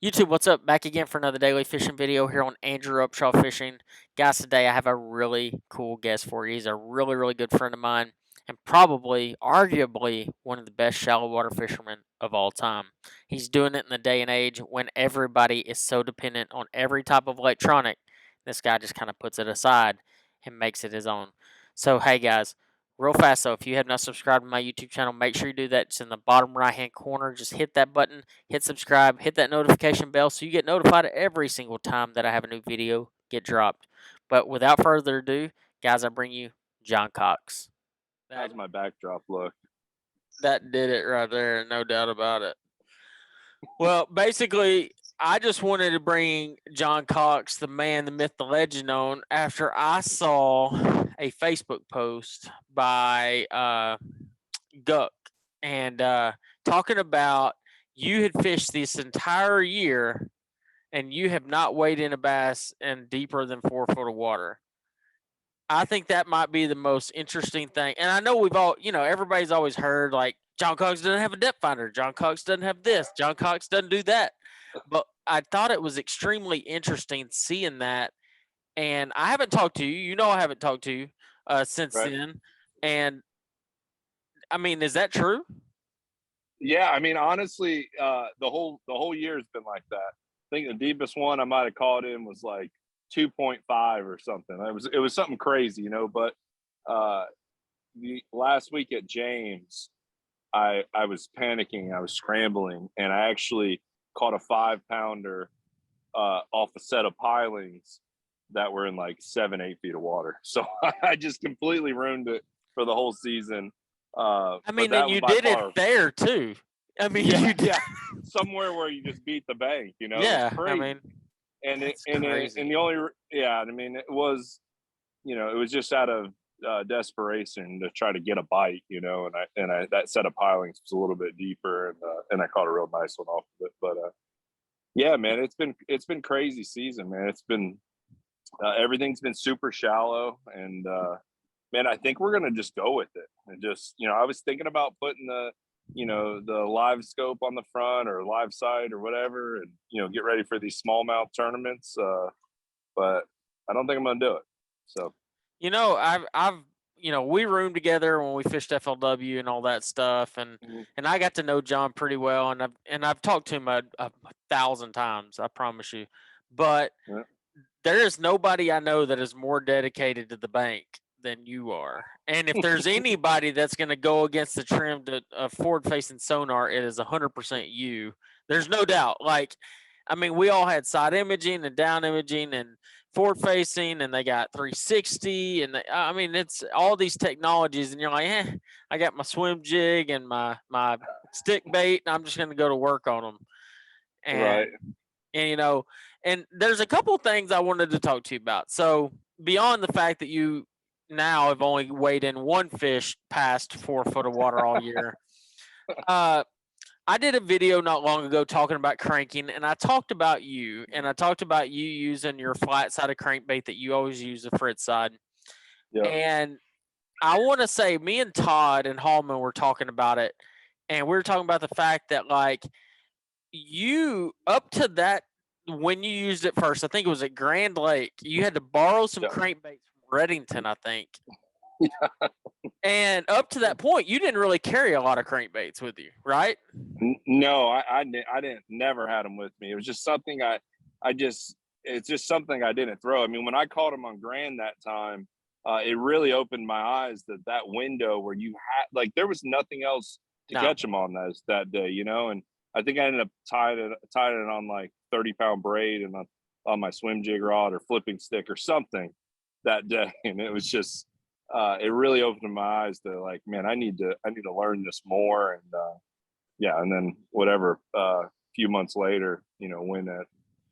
YouTube, what's up? Back again for another daily fishing video here on Andrew Upshaw Fishing. Guys, today I have a really cool guest for you. He's a really, really good friend of mine and probably, arguably, one of the best shallow water fishermen of all time. He's doing it in the day and age when everybody is so dependent on every type of electronic. This guy just kind of puts it aside and makes it his own. So, hey guys, real fast though, if you have not subscribed to my YouTube channel, make sure you do that. It's in the bottom right hand corner. Just hit that button, hit subscribe, hit that notification bell so you get notified every single time that I have a new video get dropped. But without further ado, guys, I bring you John Cox. How's my backdrop look? That did it right there, no doubt about it. Well, basically, I just wanted to bring John Cox, the man, the myth, the legend, on after I saw a Facebook post by Guck and talking about you had fished this entire year and you have not weighed in a bass in deeper than 4 foot of water. I think that might be the most interesting thing. And I know we've all, everybody's always heard like John Cox doesn't have a depth finder. John Cox doesn't have this. John Cox doesn't do that. But I thought it was extremely interesting seeing that. And I haven't talked to you. You know, I haven't talked to you since Right. then. And I mean, is that true? Yeah, I mean, honestly, the whole year has been like that. I think the deepest one I might have caught in was like 2.5 or something. It was something crazy, But the last week at James, I was panicking, I was scrambling, and I actually caught a 5 pounder off a set of pilings that were in like 7-8 feet of water. So I just completely ruined it for the whole season. I mean, But that and was you by did far, it there too. I mean, yeah, you did. yeah, somewhere where you just beat the bank. It was Yeah, I crazy. mean, And that's crazy. and the only, yeah, I mean, it was, it was just out of desperation to try to get a bite, and I that set of pilings was a little bit deeper, and I caught a real nice one off of it. But yeah, man, it's been crazy season, man. It's been everything's been super shallow, and man, I think we're gonna just go with it. And just, I was thinking about putting the live scope on the front or live side or whatever, and get ready for these smallmouth tournaments. But I don't think I'm gonna do it. So I've we roomed together when we fished FLW and all that stuff, and mhm. and I got to know John pretty well, and I've talked to him a thousand times, I promise you. But Yeah. there is nobody I know that is more dedicated to the bank than you are. And if there's anybody that's going to go against the trim to forward facing sonar, it is 100% you. There's no doubt. Like, I mean, we all had side imaging and down imaging and forward facing, and they got 360. And I mean, it's all these technologies, and you're like, I got my swim jig and my stick bait, and I'm just going to go to work on them. Right. And and there's a couple things I wanted to talk to you about. So beyond the fact that you now have only weighed in one fish past 4 foot of water all year, uh, I did a video not long ago talking about cranking, and I talked about you, and I talked about you using your flat sided crankbait that you always use, the Fritz side. Yeah. And I want to say, me and Todd and Hallman were talking about it, and we were talking about the fact that like you up to that when you used it first, I think it was at Grand Lake, you had to borrow some Yeah. crankbaits from Reddington, I think. And up to that point, you didn't really carry a lot of crankbaits with you, right? No, I didn't. Never had them with me. It was just something it's just something I didn't throw. I mean, when I caught them on Grand that time, it really opened my eyes that window where you had like there was nothing else to No. catch them on that day, And I think I ended up tying it on like 30-pound braid and on my swim jig rod or flipping stick or something that day, and it was just it really opened my eyes to like, man, I need to learn this more, and yeah, and then whatever, few months later, win at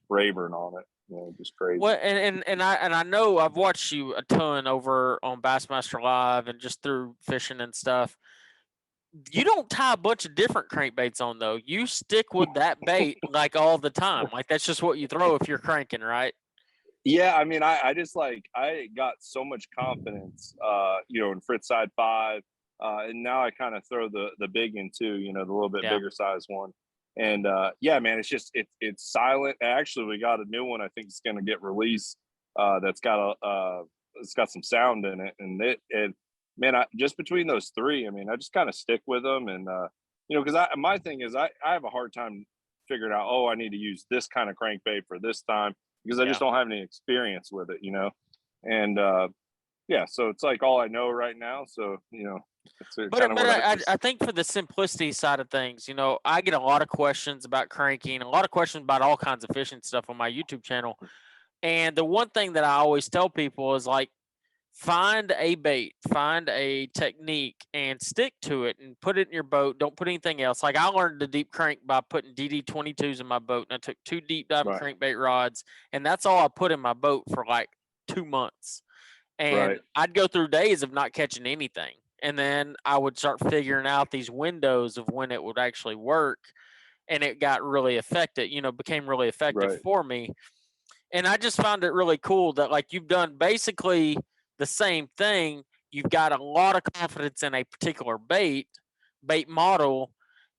Rayburn on it, just crazy. Well, and I know I've watched you a ton over on Bassmaster Live and just through fishing and stuff. You don't tie a bunch of different crankbaits on though. You stick with that bait like all the time. Like that's just what you throw if you're cranking, right? Yeah, I mean, I just like I got so much confidence, in Fritz side 5, and now I kind of throw the big one too, the little bit Yeah. bigger size one. And yeah, man, it's just it's silent. Actually, we got a new one. I think it's going to get released. That's got it's got some sound in it, and it man, just between those three, I mean, I just kind of stick with them, and because my thing is I have a hard time figuring out. Oh, I need to use this kind of crankbait for this time because I just don't have any experience with it, and yeah, so it's like all I know right now. So it's kind of But what I I just think for the simplicity side of things, I get a lot of questions about cranking, a lot of questions about all kinds of fishing stuff on my YouTube channel. And the one thing that I always tell people is like, find a bait, find a technique, and stick to it, and put it in your boat. Don't put anything else. Like I learned to deep crank by putting DD22s in my boat, and I took 2 deep diving right, crankbait rods, and that's all I put in my boat for like 2 months. And right, I'd go through days of not catching anything. And then I would start figuring out these windows of when it would actually work. And it got really effective, became really effective right, for me. And I just found it really cool that, like, you've done basically the same thing. You've got a lot of confidence in a particular bait model,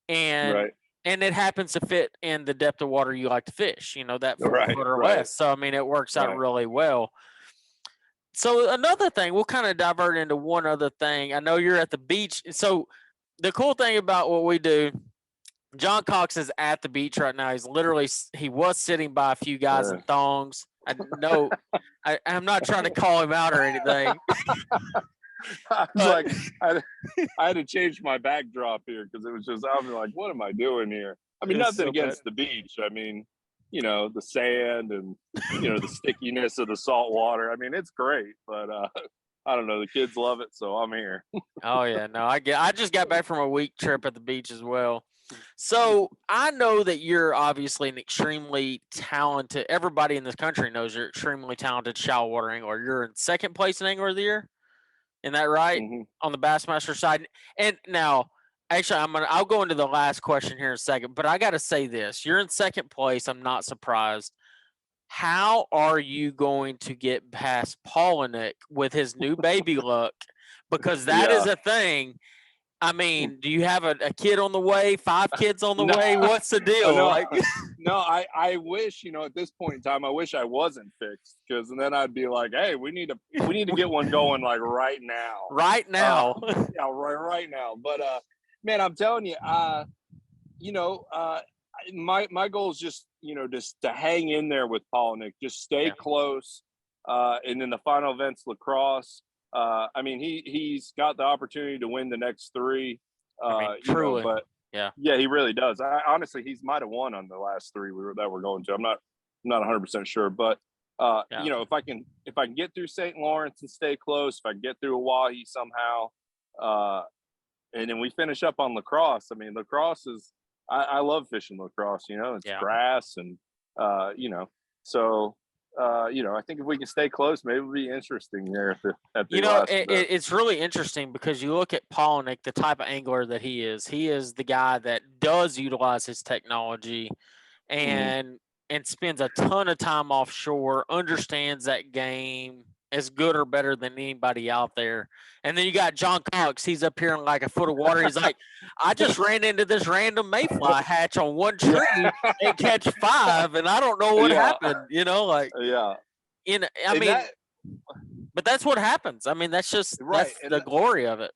and right, it happens to fit in the depth of water you like to fish, that 4 foot or right, less. So, I mean, it works out right. really well. So another thing, we'll kind of divert into one other thing. I know you're at the beach. So the cool thing about what we do, John Cox is at the beach right now. He was sitting by a few guys Uh, in thongs. I know I'm not trying to call him out or anything, I was but like, I, I had to change my backdrop here because it was just, I was like, what am I doing here? I mean, it's nothing so bad. against the beach. I mean, the sand and, the stickiness of the salt water. I mean, it's great, but I don't know. The kids love it, so I'm here. Oh yeah, no, I just got back from a week trip at the beach as well. So I know that you're obviously an extremely talented. Everybody in this country knows you're extremely talented shallow water angler. You're in second place in Angler of the Year. Isn't that right? Hmm. On the Bassmaster side. And now, actually, I'll go into the last question here in a second, but I got to say this: you're in second place. I'm not surprised. How are you going to get past Polinick with his new baby look? Because that is Yeah. a thing. I mean, do you have a kid on the way? 5 kids on the No, way? What's the deal? no, Like, no. I wish, at this point in time, I wish I wasn't fixed because then I'd be like, hey, we need to get one going like right now. right now. Yeah, right now. But man, I'm telling you, you know, my goal is just just to hang in there with Polnick, just stay Yeah, close. And then the final events, lacrosse. I mean, he's got the opportunity to win the next three. I mean, truly. But Yeah, yeah, he really does. Honestly, he's might have won on the last three that we're going to. I'm not 100% sure, but yeah. if I can get through St. Lawrence and stay close, if I can get through Hawaii somehow, uh, and then we finish up on lacrosse. I mean, lacrosse is I love fishing lacrosse. It's Yeah. grass and so I think if we can stay close, maybe it'll be interesting there at the last event. It's really interesting because you look at Polnick, the type of angler that he is. He is the guy that does utilize his technology Hmm. and spends a ton of time offshore, understands that game as good or better than anybody out there. And then you got John Cox. He's up here in like a foot of water. He's like, I just ran into this random mayfly hatch on one Yeah, tree and catch 5, and I don't know what yeah, happened. Like yeah, I and mean, that but that's what happens. I mean, right, that's the glory of it.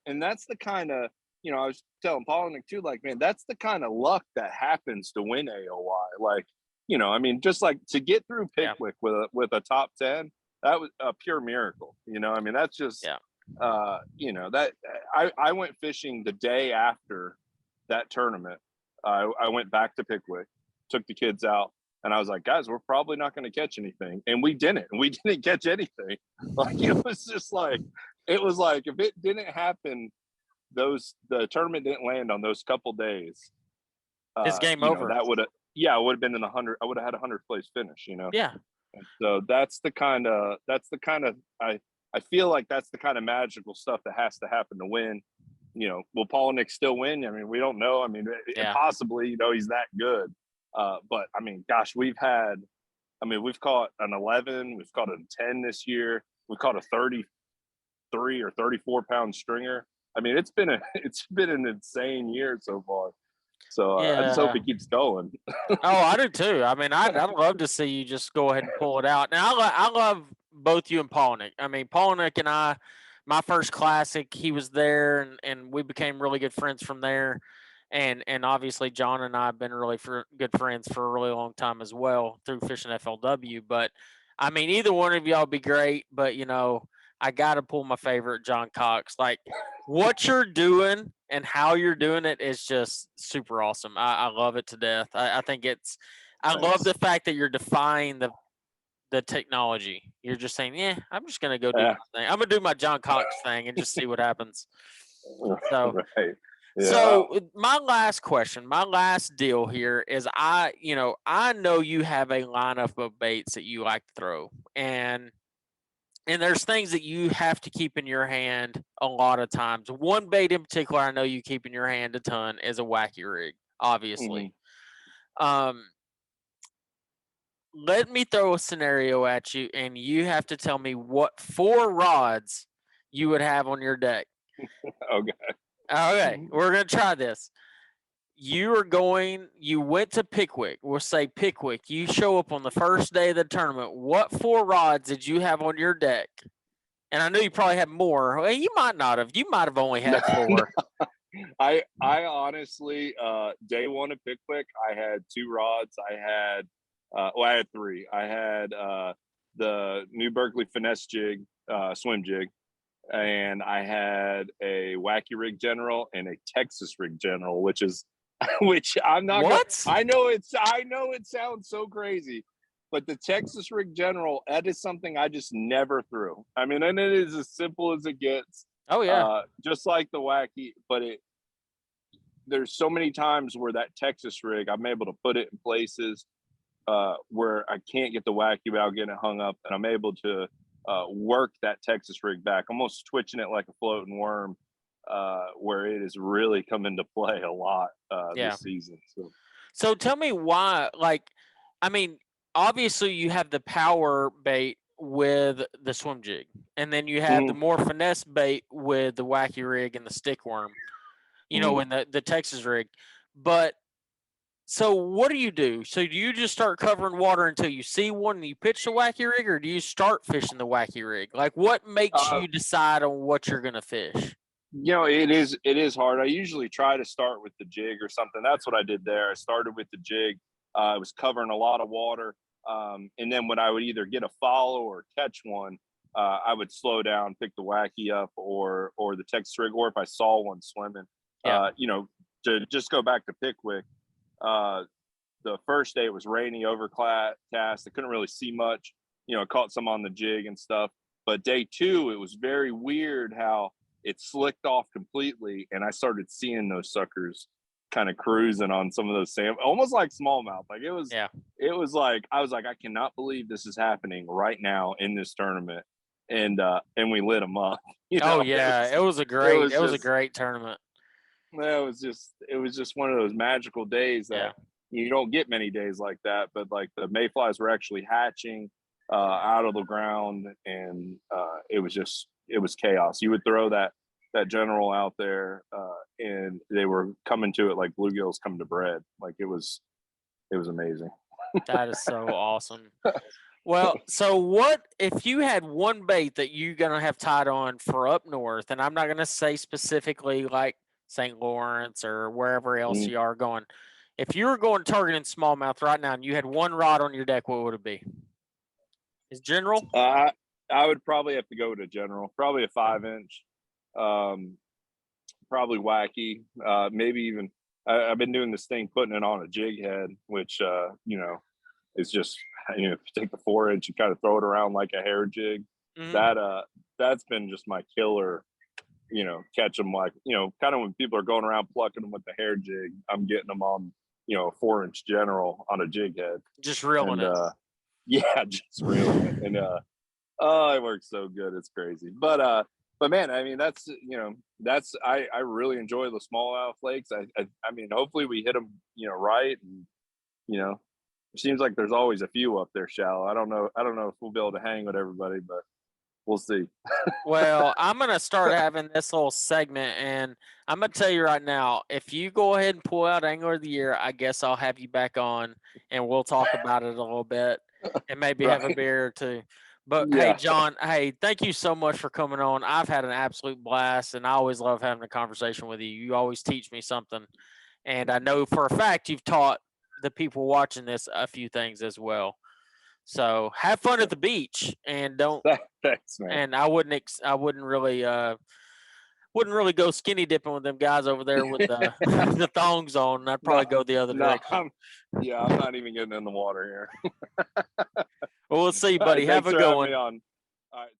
and that's the kind of I was telling Paul and Nick too, like, man, that's the kind of luck that happens to win AOY. Like, I mean, just like to get through Yeah, Pickwick with a top 10, that was a pure miracle. I mean, that's just yeah. that I went fishing the day after that tournament. I went back to Pickwick, took the kids out, and I was like, guys, we're probably not going to catch anything, and we didn't. We didn't catch anything. Like it was just like if it didn't happen, the tournament didn't land on those couple days. It's game over. That would have I would have been in the 100. I would have had a 100th place finish. Yeah. And so that's the kind of I feel like that's the kind of magical stuff that has to happen to win. Will Paul Nick still win? I mean, we don't know. I mean, Yeah. possibly, he's that good. But I mean, gosh, we've caught an 11, we've caught a 10 this year. We caught a 33 or 34 pound stringer. I mean, it's been an insane year so far. So I just hope Yeah. it keeps going. Oh, I do too. I mean, I'd love to see you just go ahead and pull it out. Now, I love both you and Polnick. I mean, Polnick and I, my first classic, he was there, and we became really good friends from there. And obviously, John and I have been really good friends for a really long time as well through fishing FLW. But I mean, either one of y'all would be great. But I got to pull my favorite, John Cox. Like what you're doing and how you're doing it is just super awesome. I love it to death. I think I love Thanks. the fact that you're defying the technology. You're just saying, yeah, I'm just gonna go do Yeah. my thing. I'm gonna do my John Cox thing and just see what happens. So Right. Yeah. so my last question, my last deal here is I know you have a lineup of baits that you like to throw. And there's things that you have to keep in your hand a lot of times. One bait in particular I know you keep in your hand a ton is a wacky rig, obviously. Um, let me throw a scenario at you, and you have to tell me what 4 rods you would have on your deck. Okay. Okay, we're going to try this. You went to Pickwick. We'll say Pickwick. You show up on the first day of the tournament. What 4 rods did you have on your deck? And I know you probably had more. Well, you might not have. You might have only had 4. I honestly day one of Pickwick, I had 2 rods. I had I had 3. I had the New Berkeley finesse jig, swim jig, and I had a wacky rig general and a Texas rig general, which is which I'm not going. What? I know it sounds so crazy, but the Texas rig general, that is something I just never threw. I mean, and it is as simple as it gets. Oh yeah. Just like the wacky, but there's so many times where that Texas rig, I'm able to put it in places where I can't get the wacky without getting it hung up, and I'm able to work that Texas rig back, almost twitching it like a floating worm, where it has really come into play a lot Yeah. this season. So tell me why, I mean, obviously you have the power bait with the swim jig, and then you have the more finesse bait with the wacky rig and the stick worm, and the Texas rig. But so what do you do? So do you just start covering water until you see one and you pitch the wacky rig, or do you start fishing the wacky rig? Like what makes you decide on what you're gonna fish? It is hard. I usually try to start with the jig or something. That's what I did there. I started with the jig. I was covering a lot of water. And then when I would either get a follow or catch one, I would slow down, pick the wacky up or the Texas rig, or if I saw one swimming, Yeah. To just go back to Pickwick, the first day it was rainy, overcast. I couldn't really see much. I caught some on the jig and stuff. But day 2, it was very weird how it slicked off completely, and I started seeing those suckers kind of cruising on some of those almost like smallmouth. Like it was, It was like I was like, I cannot believe this is happening right now in this tournament, and we lit them up. Oh yeah, it was a great tournament. It was just one of those magical days that you don't get many days like that. But like the mayflies were actually hatching out of the ground, and it was chaos. You would throw that general out there, and they were coming to it like bluegills come to bread. Like it was amazing. That is so awesome. Well, so what if you had one bait that you're gonna have tied on for up north, and I'm not gonna say specifically like St. Lawrence or wherever else you are going. If you were going targeting smallmouth right now and you had 1 rod on your deck, what would it be? Is general? I would probably have to go with a general, probably a 5-inch, probably wacky, maybe even. I've been doing this thing, putting it on a jig head, which is just if you take the 4-inch and kind of throw it around like a hair jig. That's been just my killer. Catch them like kind of when people are going around plucking them with the hair jig, I'm getting them on a 4-inch general on a jig head, just reeling it. Yeah, just reeling it, and it works so good, it's crazy. But man, I mean that's I really enjoy the smallmouth flakes. I mean, hopefully we hit them right, and it seems like there's always a few up there shallow. I don't know if we'll be able to hang with everybody, but we'll see. Well, I'm going to start having this little segment, and I'm going to tell you right now, if you go ahead and pull out Angler of the Year, I guess I'll have you back on, and we'll talk about it a little bit and maybe have a Right. beer or two. But hey, Yeah. John, hey, thank you so much for coming on. I've had an absolute blast, and I always love having a conversation with you. You always teach me something, and I know for a fact you've taught the people watching this a few things as well. So have fun at the beach, and don't. Thanks, man. And I wouldn't really go skinny dipping with them guys over there with the the thongs on. I'd probably go the other direction. I'm not even getting in the water here. Well, we'll see, All right, buddy. Have thanks a for good having one. me on. All right.